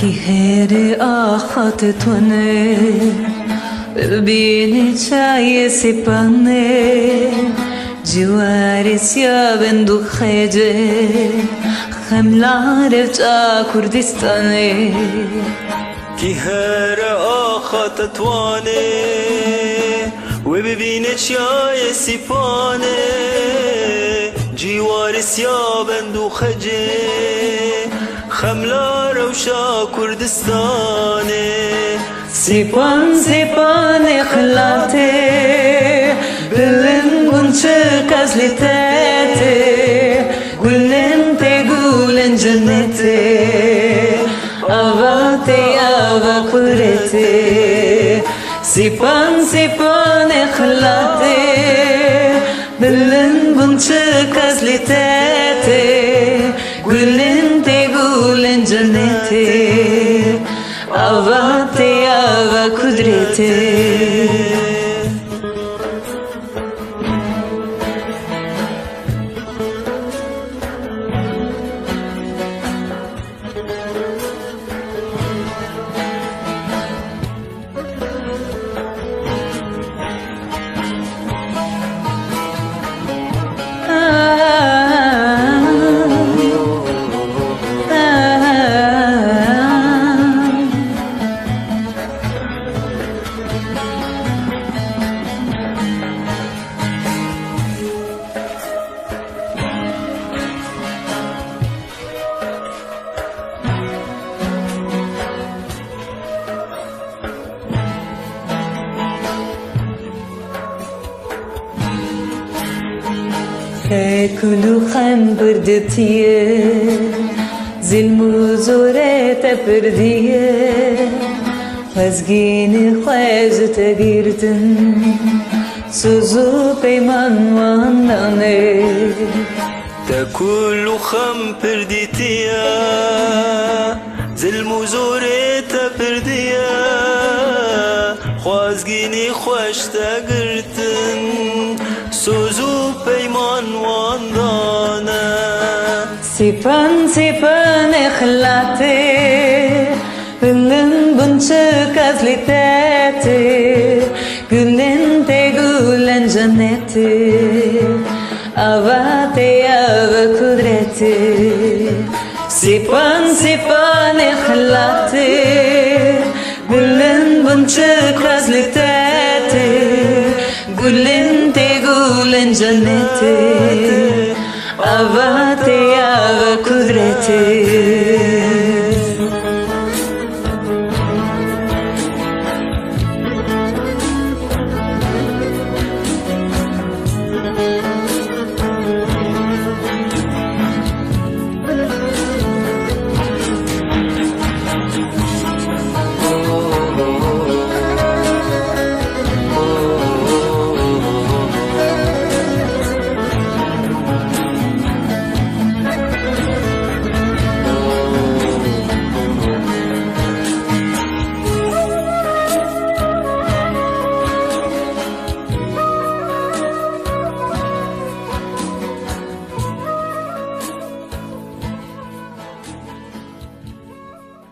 Her ahatetone beni çay sipane Civaris ya bendu khece Khamlar evca Kurdistane Ki her ahatetone وببینه چای سیپانه جیوارس یا بندو خجه خملا روشا کردستانه سیپان سیپان اخلاته بلن گنچه کزلیتete گلن ته گلن جنته آواته آوا کورته Sipan sipan ekhlate Bilin bunçı kazlitete Gülün te gülün cennete Ava te ava kudrete كلو خم بردتيه زلمو زورت برديه خزگین خواز تگیردن سوزو پیمان واندانه تكل خم پردیتیا ظلم و زورت پردیا خوازگینی خوش تگرتن سوزو پیمان واندانه Sipan sipan ekhlate Bilin bunçı kazlitete Gülün te gülün cennete Ava te ava kudrete Sipan sipan ekhlate Bilin bunçı kazlitete Gülün te gülün cennete Ava te ava kudrete